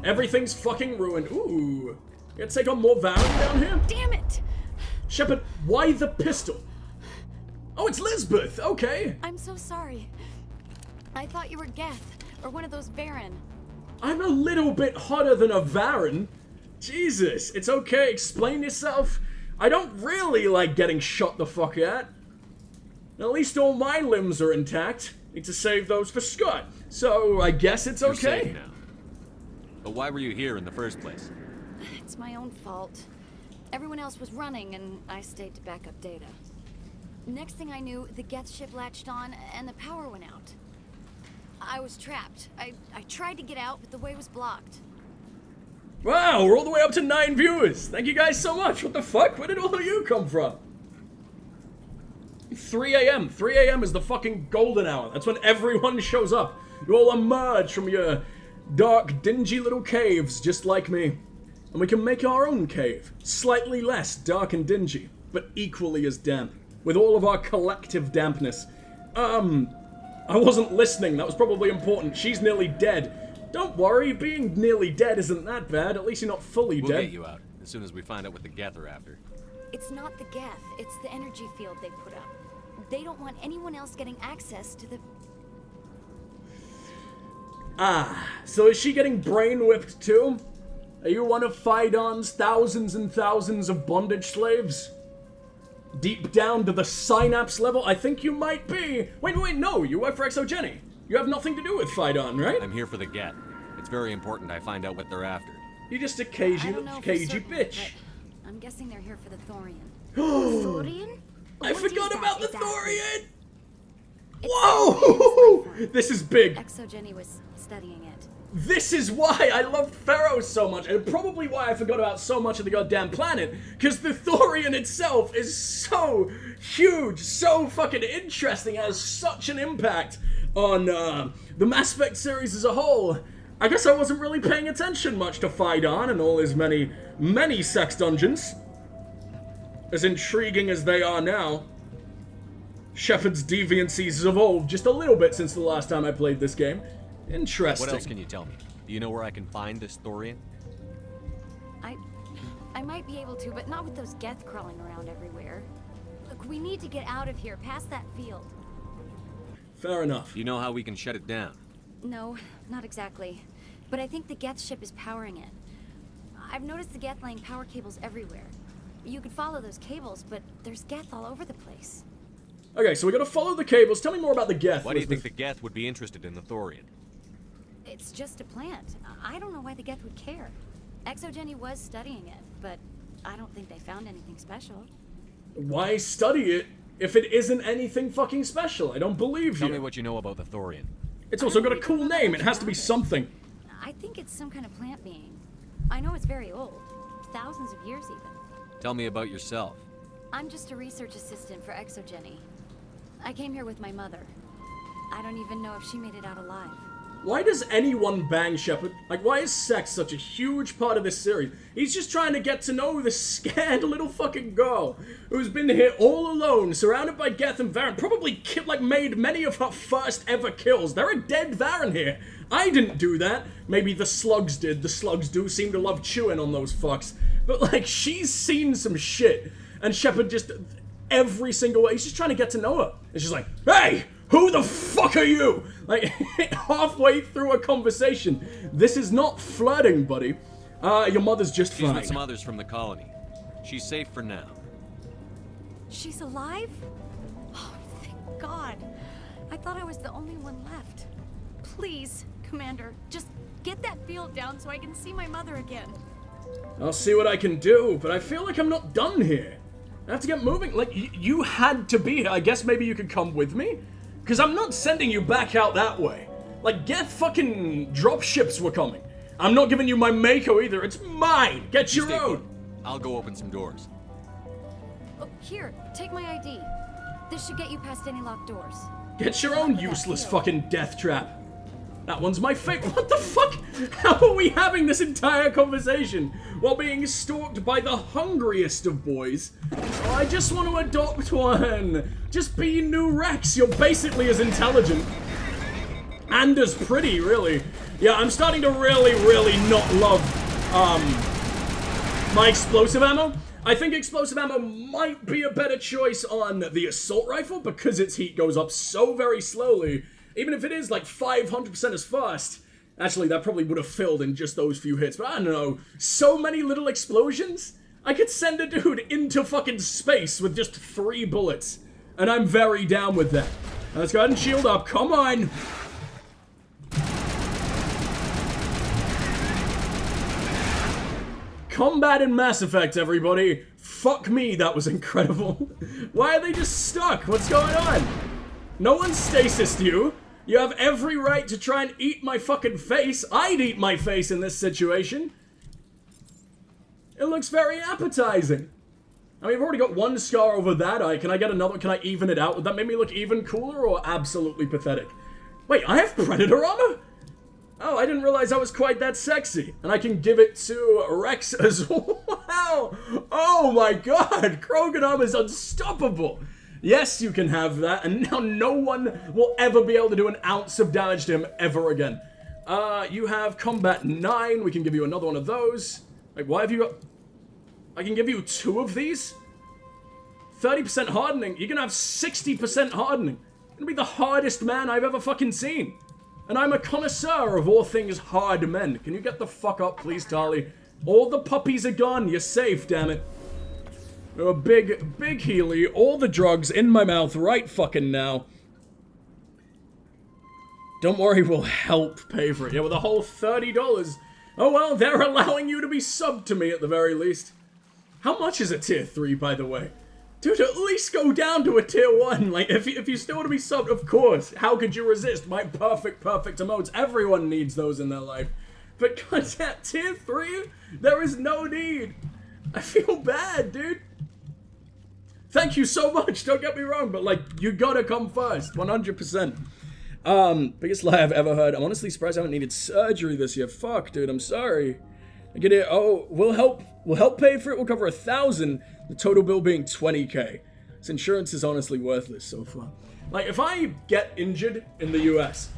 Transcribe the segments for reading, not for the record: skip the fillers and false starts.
Everything's fucking ruined. Ooh. Gonna take on more Varen down here? Damn it! Shepard, why the pistol? Oh, it's Lisbeth. Okay. I'm so sorry. I thought you were Geth, or one of those Varen. I'm a little bit hotter than a Varen. Jesus, it's okay. Explain yourself. I don't really like getting shot the fuck at. At least all my limbs are intact. Need to save those for Scott. So I guess it's okay. You're safe now. But why were you here in the first place? It's my own fault. Everyone else was running, and I stayed to back up data. Next thing I knew, the Geth ship latched on, and the power went out. I was trapped. I tried to get out, but the way was blocked. Wow, we're all the way up to 9 viewers. Thank you guys so much. What the fuck? Where did all of you come from? 3 a.m. 3 a.m. is the fucking golden hour. That's when everyone shows up. You all emerge from your dark, dingy little caves, just like me. And we can make our own cave. Slightly less dark and dingy, but equally as damp. With all of our collective dampness. I wasn't listening. That was probably important. She's nearly dead. Don't worry, being nearly dead isn't that bad. At least you're not fully dead. We'll get you out as soon as we find out what the Geth are after. It's not the Geth, it's the energy field they put up. They don't want anyone else getting access to the... Ah, so is she getting brain whipped too? Are you one of Phidon's thousands and thousands of bondage slaves? Deep down to the synapse level, I think you might be. Wait, no, you work for Exogeny. You have nothing to do with Phidon, right? I'm here for the Geth. It's very important I find out what they're after. You're just a cagey bitch. But I'm guessing they're here for the Thorian. Thorian? I forgot about the exactly? Thorian! It's Whoa! This is big. Exogeny was studying it. This is why I love Pharaoh so much, and probably why I forgot about so much of the goddamn planet, because the Thorian itself is so huge, so fucking interesting, has such an impact on the Mass Effect series as a whole. I guess I wasn't really paying attention much to Phidon and all his many, many sex dungeons. As intriguing as they are now. Shepard's deviancies has evolved just a little bit since the last time I played this game. Interesting. What else can you tell me? Do you know where I can find this Thorian? I might be able to, but not with those Geth crawling around everywhere. Look, we need to get out of here, past that field. Fair enough. You know how we can shut it down? No, not exactly. But I think the Geth ship is powering it. I've noticed the Geth laying power cables everywhere. You could follow those cables, but there's Geth all over the place. Okay, so we gotta follow the cables. Tell me more about the Geth. Why do you think the Geth would be interested in the Thorian? It's just a plant. I don't know why the Geth would care. Exogeny was studying it, but I don't think they found anything special. Why study it if it isn't anything fucking special? I don't believe you. Tell me what you know about the Thorian. It's also got a cool name. It has to be something. I think it's some kind of plant being. I know it's very old. Thousands of years even. Tell me about yourself. I'm just a research assistant for Exogeny. I came here with my mother. I don't even know if she made it out alive. Why does anyone bang Shepard? Like, why is sex such a huge part of this series? He's just trying to get to know this scared little fucking girl who's been here all alone, surrounded by Geth and Varen, probably made many of her first ever kills. There are dead Varen here. I didn't do that. Maybe the slugs did. The slugs do seem to love chewing on those fucks. But, like, she's seen some shit. And Shepard just, every single way, he's just trying to get to know her. And she's like, hey! Who the fuck are you? Like, halfway through a conversation. This is not flirting, buddy. Your mother's just fine. She's with some others from the colony. She's safe for now. She's alive? Oh, thank God. I thought I was the only one left. Please, Commander, just get that field down so I can see my mother again. I'll see what I can do, but I feel like I'm not done here. I have to get moving. Like, you had to be here. I guess maybe you could come with me? Because I'm not sending you back out that way. Like, Geth fucking dropships were coming. I'm not giving you my mako either. It's mine. Get your own. I'll go open some doors. Oh, here, take my ID. This should get you past any locked doors. Get your own useless fucking death trap. That one's my favorite. What the fuck? How are we having this entire conversation while being stalked by the hungriest of boys? Oh, I just want to adopt one. Just be new Rex. You're basically as intelligent. And as pretty, really. Yeah, I'm starting to really, really not love, my explosive ammo. I think explosive ammo might be a better choice on the assault rifle because its heat goes up so very slowly. Even if it is like 500% as fast. Actually, that probably would have filled in just those few hits, but I don't know. So many little explosions? I could send a dude into fucking space with just 3 bullets. And I'm very down with that. Now let's go ahead and shield up. Come on! Combat in Mass Effect, everybody. Fuck me, that was incredible. Why are they just stuck? What's going on? No one stasised you. You have every right to try and eat my fucking face. I'd eat my face in this situation. It looks very appetizing. I mean, I've already got 1 scar over that eye. Can I get another? Can I even it out? Would that make me look even cooler or absolutely pathetic? Wait, I have Predator armor? Oh, I didn't realize I was quite that sexy. And I can give it to Rex as well. Wow. Oh my god. Krogan armor is unstoppable. Yes, you can have that. And now no one will ever be able to do an ounce of damage to him ever again. You have Combat 9. We can give you another one of those. Like, why have you got... I can give you 2 of these? 30% hardening. You're gonna have 60% hardening. You're gonna be the hardest man I've ever fucking seen. And I'm a connoisseur of all things hard men. Can you get the fuck up, please, Tali? All the puppies are gone. You're safe, damn it. A big Healy. All the drugs in my mouth right fucking now. Don't worry, we'll help pay for it. Yeah, with a whole $30. Oh well, they're allowing you to be subbed to me at the very least. How much is a tier 3, by the way? Dude, at least go down to a tier 1. Like, if you still want to be subbed, of course. How could you resist my perfect emotes? Everyone needs those in their life. But goddamn, tier 3? There is no need. I feel bad, dude. Thank you so much, don't get me wrong, but like, you gotta come first, 100%. Biggest lie I've ever heard. I'm honestly surprised I haven't needed surgery this year. Fuck, dude, I'm sorry. I get it. Oh, we'll help pay for it. We'll cover 1,000. The total bill being 20k. This insurance is honestly worthless so far. Like, if I get injured in the US,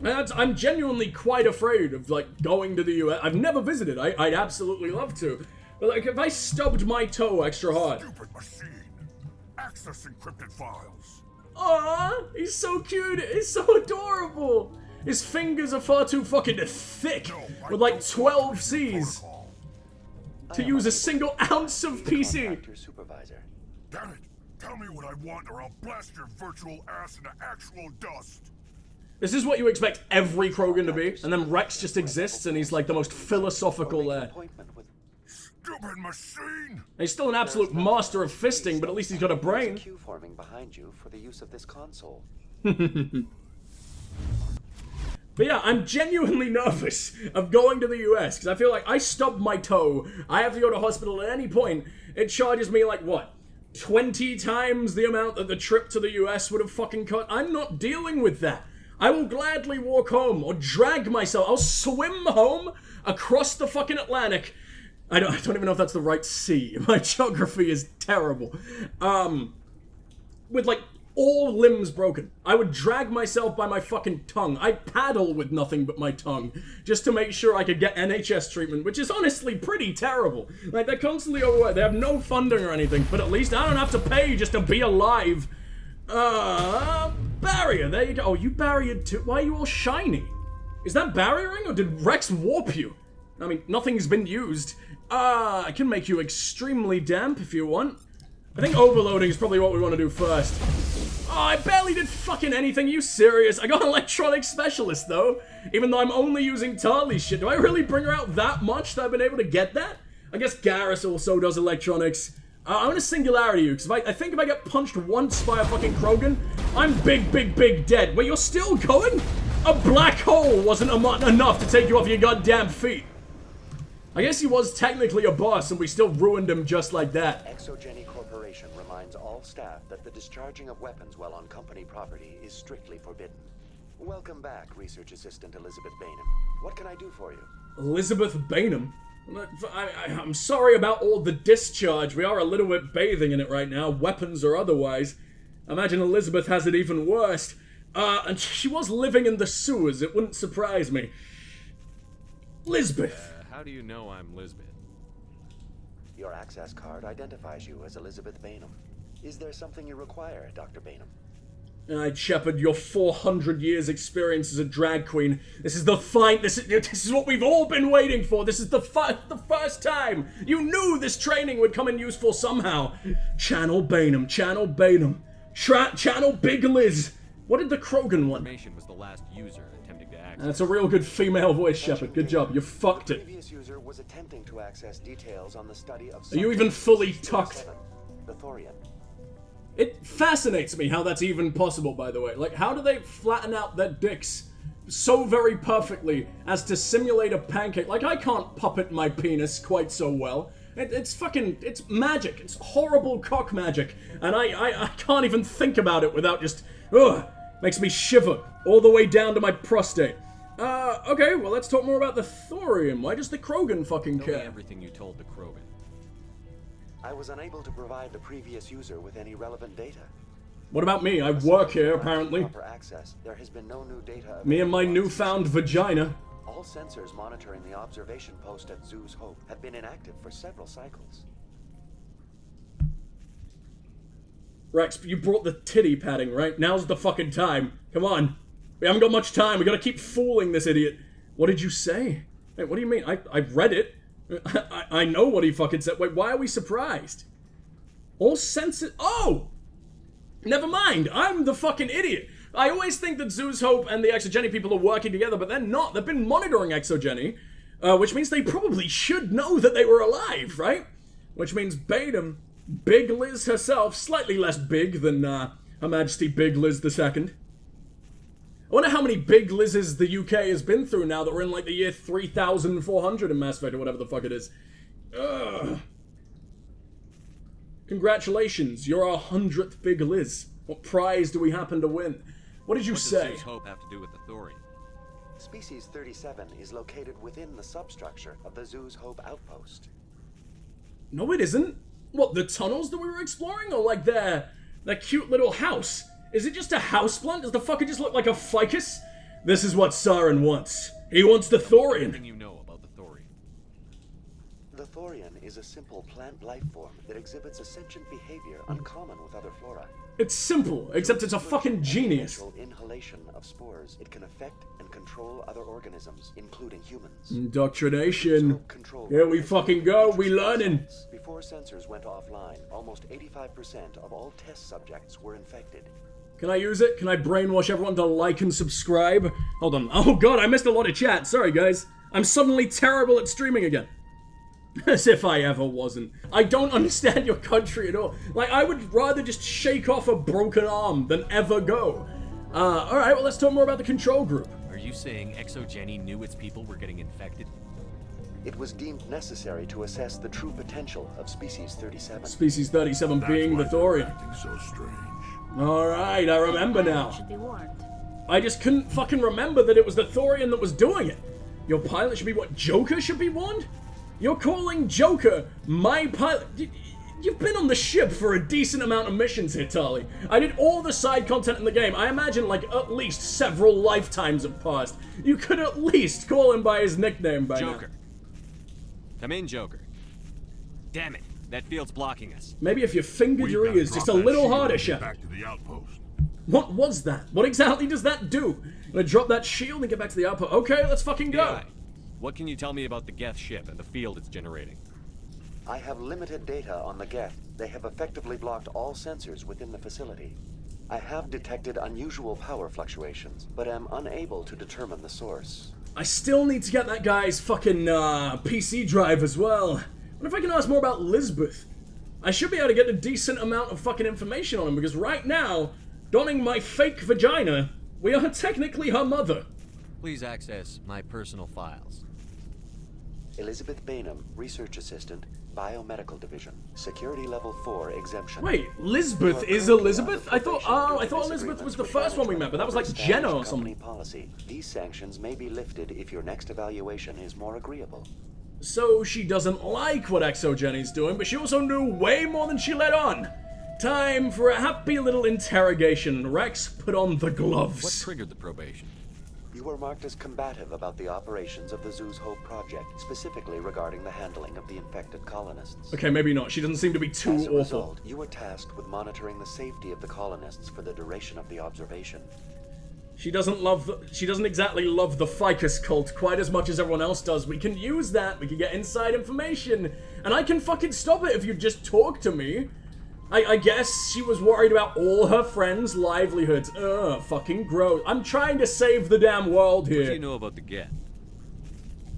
I'm genuinely quite afraid of, like, going to the US. I've never visited. I'd absolutely love to. But, like, if I stubbed my toe extra hard. Stupid machine. Access encrypted files. Aww, he's so cute. He's so adorable. His fingers are far too fucking thick with, like, 12 C's. To use a single ounce of PC. Damn it! Tell me what I want or I'll blast your virtual ass into actual dust! This is what you expect every Krogan to be, and then Rex just exists and he's like the most philosophical lad. Stupid machine! And he's still an absolute master of fisting, but at least he's got a brain. Queue forming behind you for the use of this console. But yeah, I'm genuinely nervous of going to the US, because I feel like I stubbed my toe, I have to go to hospital at any point, it charges me like, what, 20 times the amount that the trip to the US would have fucking cost? I'm not dealing with that. I will gladly walk home, or drag myself, I'll swim home across the fucking Atlantic. I don't even know if that's the right sea. My geography is terrible. With like, all limbs broken. I would drag myself by my fucking tongue. I'd paddle with nothing but my tongue, just to make sure I could get NHS treatment, which is honestly pretty terrible. Like, they're constantly overworked. They have no funding or anything, but at least I don't have to pay just to be alive. Barrier, there you go. Oh, you barriered too? Why are you all shiny? Is that barriering, or did Rex warp you? I mean, nothing's been used. I can make you extremely damp if you want. I think overloading is probably what we want to do first. Oh, I barely did fucking anything. Are you serious? I got an electronic specialist, though. Even though I'm only using Tarly's shit. Do I really bring her out that much that I've been able to get that? I guess Garrus also does electronics. I'm gonna singularity you, because I think if I get punched once by a fucking Krogan, I'm big dead. Wait, you're still going? A black hole wasn't enough to take you off your goddamn feet. I guess he was technically a boss, and we still ruined him just like that. Exogeny Corporation reminds all staff that the discharging of weapons while on company property is strictly forbidden. Welcome back, Research Assistant Elizabeth Bainham. What can I do for you? Elizabeth Bainham? I'm sorry about all the discharge. We are a little bit bathing in it right now, weapons or otherwise. I imagine Elizabeth has it even worse. And she was living in the sewers, it wouldn't surprise me. Lisbeth. How do you know I'm Lisbeth? Your access card identifies you as Elizabeth Bainham. Is there something you require, Dr. Bainham? Alright, Shepard, your 400 years experience as a drag queen. This is the fight. This is what we've all been waiting for. This is the first time. You knew this training would come in useful somehow. Channel Bainham. Channel Bainham. Channel Big Liz. What did the Krogan want? Information was the last user attempting to access. That's a real good female voice, Shepard. Good job. You fucked it. The previous user was attempting to access details on the study of Are you even fully subject tucked? 37, the Thorian. It fascinates me how that's even possible, by the way. Like, how do they flatten out their dicks so very perfectly as to simulate a pancake? Like, I can't puppet my penis quite so well. It's magic. It's horrible cock magic. And I can't even think about it without just, ugh, makes me shiver all the way down to my prostate. Okay, well, let's talk more about the thorium. Why does the Krogan fucking Tell me care? everything you told the Krogan. I was unable to provide the previous user with any relevant data. What about me? I work here, apparently. Proper access, there has been no new data. Me and my available. newfound vagina. All sensors monitoring the observation post at Zoo's Hope have been inactive for several cycles. Rex, you brought the titty padding, right? Now's the fucking time. Come on. We haven't got much time. We gotta keep fooling this idiot. What did you say? Wait, what do you mean? I read it. I know what he fucking said. Wait, why are we surprised? All sensors... Oh! Never mind. I'm the fucking idiot. I always think that Zoo's Hope and the Exogeny people are working together, but they're not. They've been monitoring Exogeny, which means they probably should know that they were alive, right? Which means Bainham, Big Liz herself, slightly less big than Her Majesty Big Liz II. I wonder how many Big Liz's the UK has been through now that we're in like the year 3400 in Mass Effect or whatever the fuck it is. Ugh. Congratulations, you're our 100th Big Liz. What prize do we happen to win? What did you say? What does Zeus Hope have to do with the thorium? Species 37 is located within the substructure of the Zoo's Hope outpost. No, it isn't. What, the tunnels that we were exploring? Or like their cute little house? Is it just a houseplant? Does the fucker just look like a ficus? This is what Saren wants. He wants the thorium. Everything you know about the thorium. The Thorian is a simple plant life form that exhibits a sentient behavior uncommon with other flora. It's simple, except it's a fucking genius. Natural inhalation of spores, it can affect and control other organisms, including humans. Indoctrination. Control Here we fucking go, we learning. Before sensors went offline, almost 85% of all test subjects were infected. Can I use it? Can I brainwash everyone to like and subscribe? Hold on. Oh god, I missed a lot of chat. Sorry, guys. I'm suddenly terrible at streaming again. As if I ever wasn't. I don't understand your country at all. Like, I would rather just shake off a broken arm than ever go. Alright, well, let's talk more about the control group. Are you saying Exogeny knew its people were getting infected? It was deemed necessary to assess the true potential of Species 37. Species 37 That's being why the they're thorium. acting so strange. Alright, I remember now. Should be warned. I just couldn't fucking remember that it was the thorium that was doing it. Your pilot should be what? Joker should be warned? You're calling Joker my pilot? You've been on the ship for a decent amount of missions here, Tali. I did all the side content in the game. I imagine like at least several lifetimes have passed. You could at least call him by his nickname by Joker. now. Come in, Joker. Damn it, that field's blocking us. Maybe if you fingered We've your gotta ears drop just a that little shield harder, and get Shepard. back to the outpost. What was that? What exactly does that do? Gonna drop that shield and get back to the outpost. Okay, let's fucking go. AI, what can you tell me about the Geth ship and the field it's generating? I have limited data on the Geth. They have effectively blocked all sensors within the facility. I have detected unusual power fluctuations, but am unable to determine the source. I still need to get that guy's fucking PC drive as well. What if I can ask more about Lisbeth? I should be able to get a decent amount of fucking information on him, because right now, donning my fake vagina, we are technically her mother. Please access my personal files. Elizabeth Bainham, Research Assistant, Biomedical Division, Security Level 4 exemption. Wait, Lisbeth is Elizabeth? I thought Elizabeth was the first one we met, but that was like Jenna or something. Policy. These sanctions may be lifted if your next evaluation is more agreeable. So she doesn't like what Exogeny's doing, but she also knew way more than she let on. Time for a happy little interrogation. Rex, put on the gloves. What triggered the probation? You were marked as combative about the operations of the Zoo's Hope project, specifically regarding the handling of the infected colonists. Okay, maybe not. She doesn't seem to be too As a awful. result, you were tasked with monitoring the safety of the colonists for the duration of the observation. She doesn't exactly love the ficus cult quite as much as everyone else does. We can use that. We can get inside information. And I can fucking stop it if you just talk to me. I guess she was worried about all her friends' livelihoods. Ugh, fucking gross. I'm trying to save the damn world here. What do you know about the Geth?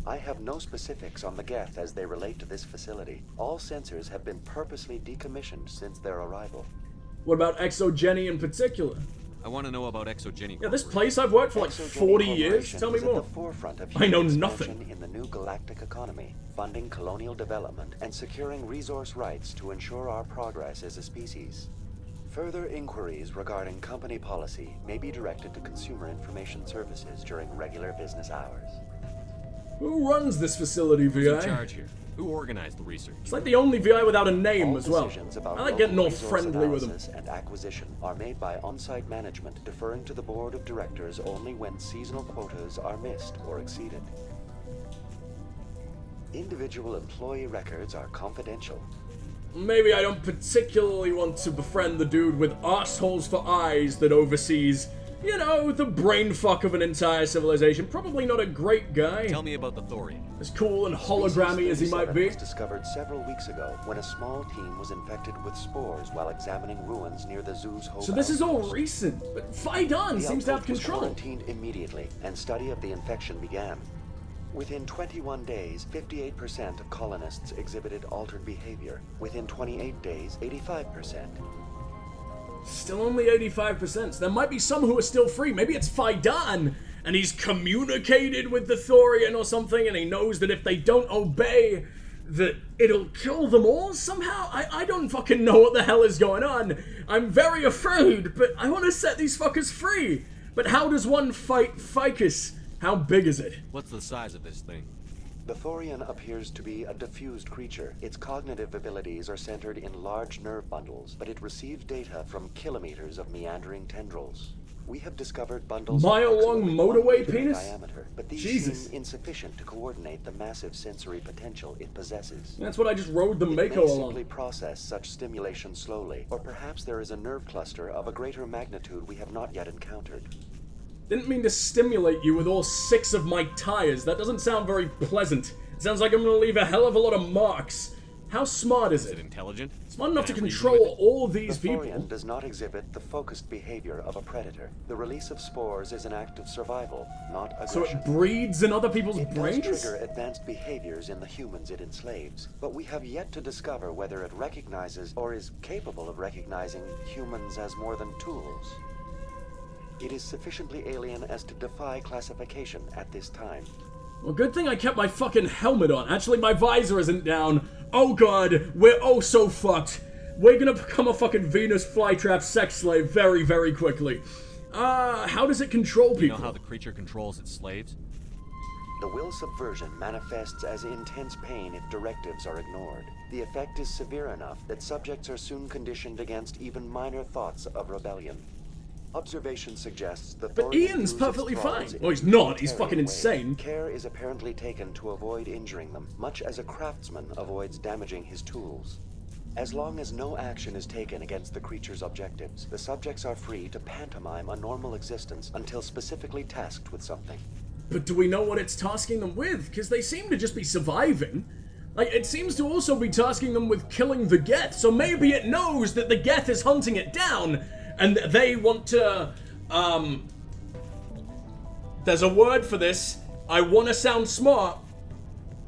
I have no specifics on the Geth as they relate to this facility. All sensors have been purposely decommissioned since their arrival. What about Exogeny in particular? I want to know about Exogeny. Yeah, this place I've worked for like 40 years. Tell me is more. At the forefront of I know human nothing. expansion in the new galactic economy, funding colonial development and securing resource rights to ensure our progress as a species. Further inquiries regarding company policy may be directed to Consumer Information Services during regular business hours. Who runs this facility, Who's in VI? charge here? Who organized the research? It's like the only VI without a name All as well. decisions about I like getting all local resource friendly with them. analysis and acquisition are made by on-site management, deferring to the board of directors only when seasonal quotas are missed or exceeded. Individual employee records are confidential. Maybe I don't particularly want to befriend the dude with assholes for eyes that oversees, you know, the brain fuck of an entire civilization. Probably not a great guy. Tell me about the Thorian. As cool and hologrammy as he might be. Was discovered several weeks ago when a small team was infected with spores while examining ruins near the Zoo's Hope. So this is all outpost. recent, but Phi-Dan The seems to have outpost was control. quarantined immediately, and study of the infection began. Within 21 days, 58% of colonists exhibited altered behavior. Within 28 days, 85%. Still only 85%. So there might be some who are still free. Maybe it's Phi-Dan, and he's communicated with the Thorian or something, and he knows that if they don't obey, that it'll kill them all somehow? I don't fucking know what the hell is going on. I'm very afraid, but I want to set these fuckers free. But how does one fight ficus? How big is it? What's the size of this thing? The Thorian appears to be a diffused creature. Its cognitive abilities are centered in large nerve bundles, but it receives data from kilometers of meandering tendrils. We have discovered bundles Mile-long approximately 1 motorway meter in penis? diameter, but these Jesus. seem insufficient to coordinate the massive sensory potential it possesses. That's what I just rode the It Mako may along. simply process such stimulation slowly, or perhaps there is a nerve cluster of a greater magnitude we have not yet encountered. Didn't mean to stimulate you with all 6 of my tires. That doesn't sound very pleasant. It sounds like I'm gonna leave a hell of a lot of marks. How smart is Is it it? intelligent? Smart enough to Can I reason control with it? all these The people. Thorian does not exhibit the focused behavior of a predator. The release of spores is an act of survival, not So aggression. it breeds in other people's It does brains? trigger advanced behaviors in the humans it enslaves, but we have yet to discover whether it recognizes or is capable of recognizing humans as more than tools. It is sufficiently alien as to defy classification at this time. Well, good thing I kept my fucking helmet on. Actually, my visor isn't down. Oh god, we're oh so fucked. We're gonna become a fucking Venus flytrap sex slave very, very quickly. How does it control You know people? how the creature controls its slaves? The will subversion manifests as intense pain if directives are ignored. The effect is severe enough that subjects are soon conditioned against even minor thoughts of rebellion. Observation suggests the But Thorian Ian's uses perfectly thralls fine. in Well, he's a not. He's utilitarian fucking way. insane. Care is apparently taken to avoid injuring them, much as a craftsman avoids damaging his tools. As long as no action is taken against the creature's objectives, the subjects are free to pantomime a normal existence until specifically tasked with something. But do we know what it's tasking them with? Because they seem to just be surviving. Like, it seems to also be tasking them with killing the Geth, so maybe it knows that the Geth is hunting it down, and they want to, there's a word for this. I want to sound smart.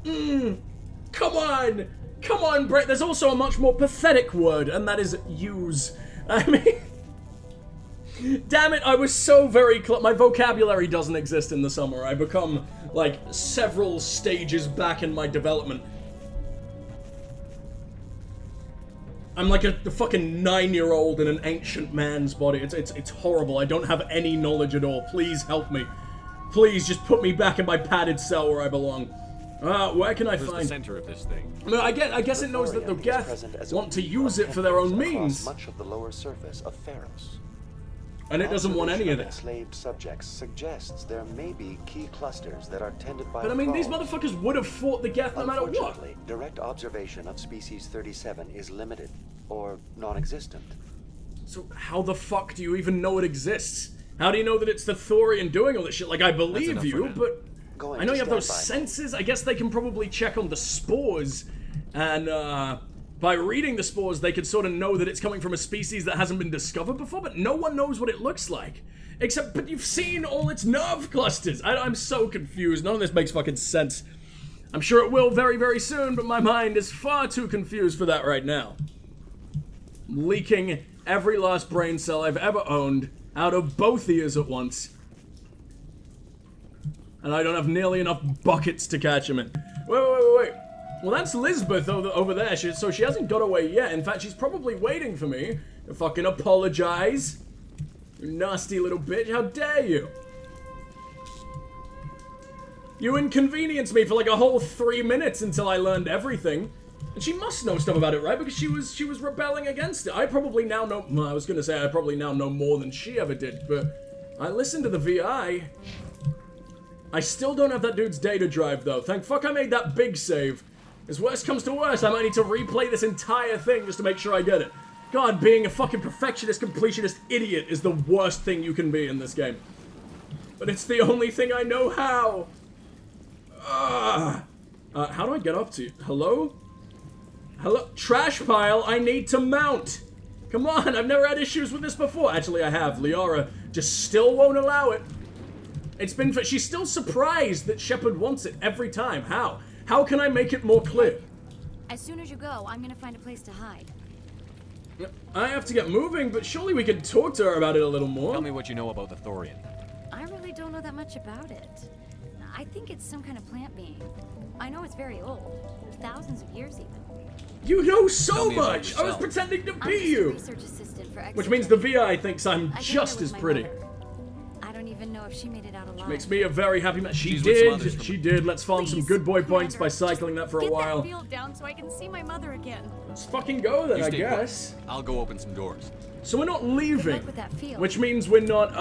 Come on, Brett. There's also a much more pathetic word, and that is use. I mean, damn it, I was so very my vocabulary doesn't exist in the summer. I become, like, several stages back in my development. I'm like the fucking 9-year-old in an ancient man's body. It's horrible. I don't have any knowledge at all. Please help me. Please just put me back in my padded cell where I belong. Where can I Where's the find... center of this thing? No, I guess it knows that the thorium is Geth present as a want to weave use of it for their own tentacles across means. much of the lower surface of Pharos. And it doesn't want any of this. Enslaved subjects suggests there may be key clusters that are tended by But I mean, these thralls. motherfuckers would have fought the Geth no matter what. Unfortunately, direct observation of species 37 is limited, or non-existent. So how the fuck do you even know it exists? How do you know that it's the Thorian doing all this shit? Like, I believe enough for you, now. but Going I know to you have those standby mode. senses. I guess they can probably check on the spores, and by reading the spores, they could sort of know that it's coming from a species that hasn't been discovered before, but no one knows what it looks like. Except, but you've seen all its nerve clusters. I'm so confused. None of this makes fucking sense. I'm sure it will very, very soon, but my mind is far too confused for that right now. I'm leaking every last brain cell I've ever owned out of both ears at once. And I don't have nearly enough buckets to catch him in. Wait. Well, that's Lisbeth over there, so she hasn't got away yet. In fact, she's probably waiting for me to fucking apologize. You nasty little bitch, how dare you? You inconvenienced me for like a whole 3 minutes until I learned everything. And she must know stuff about it, right? Because she was rebelling against it. I probably now know, well, I was gonna say I probably now know more than she ever did, but I listened to the VI. I still don't have that dude's data drive though. Thank fuck I made that big save. As worst comes to worst, I might need to replay this entire thing just to make sure I get it. God, being a fucking perfectionist, completionist idiot is the worst thing you can be in this game. But it's the only thing I know how. How do I get up to you? Hello? Hello? Trash pile, I need to mount. Come on, I've never had issues with this before. Actually, I have. Liara just still won't allow it. It's been, she's still surprised that Shepard wants it every time. How? How can I make it more clear? As soon as you go, I'm gonna find a place to hide. I have to get moving, but surely we could talk to her about it a little more. Tell me what you know about the Thorian. I really don't know that much about it. I think it's some kind of plant being. I know it's very old. Thousands of years even. You know Tell so me about much! I was yourself. pretending to I'm be just a you! research assistant for Which means the exogenous. VI thinks I'm I came here just with as my pretty. mother. I don't even know if she made it out alive. Makes me a very happy man. She She's with some others did. from She it. did. Let's farm some Please, good boy points by Commander, cycling that for a get while. that field down so I can see my mother again. Let's fucking go then, You I stay put. guess. I'll go open some doors. So we're not Good leaving, luck with that field. which means we're not,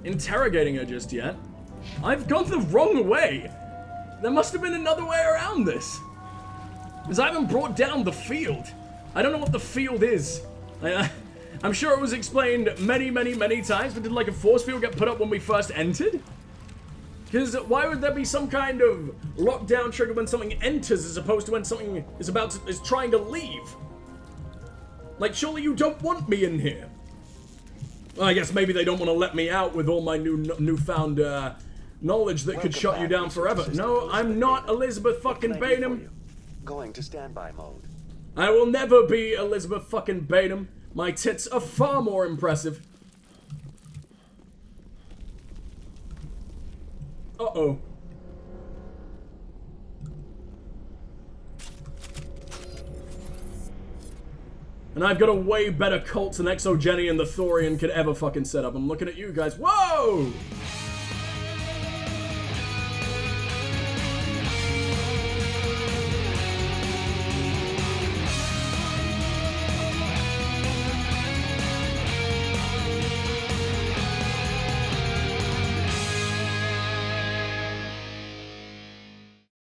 interrogating her just yet. I've gone the wrong way. There must have been another way around this. Because I haven't brought down the field. I don't know what the field is. I'm sure it was explained many, many, many times, but did like a force field get put up when we first entered? Because why would there be some kind of lockdown trigger when something enters as opposed to when something is trying to leave? Like, surely you don't want me in here. Well, I guess maybe they don't want to let me out with all my newfound knowledge that could Welcome shut you back, down Research forever. Assistant No, I'm Elizabeth not Bainham. Elizabeth What fucking can I do for Bainham. you? Going to standby mode. I will never be Elizabeth fucking Bainham. My tits are far more impressive. Uh-oh. And I've got a way better cult than Exogeny and the Thorian could ever fucking set up. I'm looking at you guys. Whoa!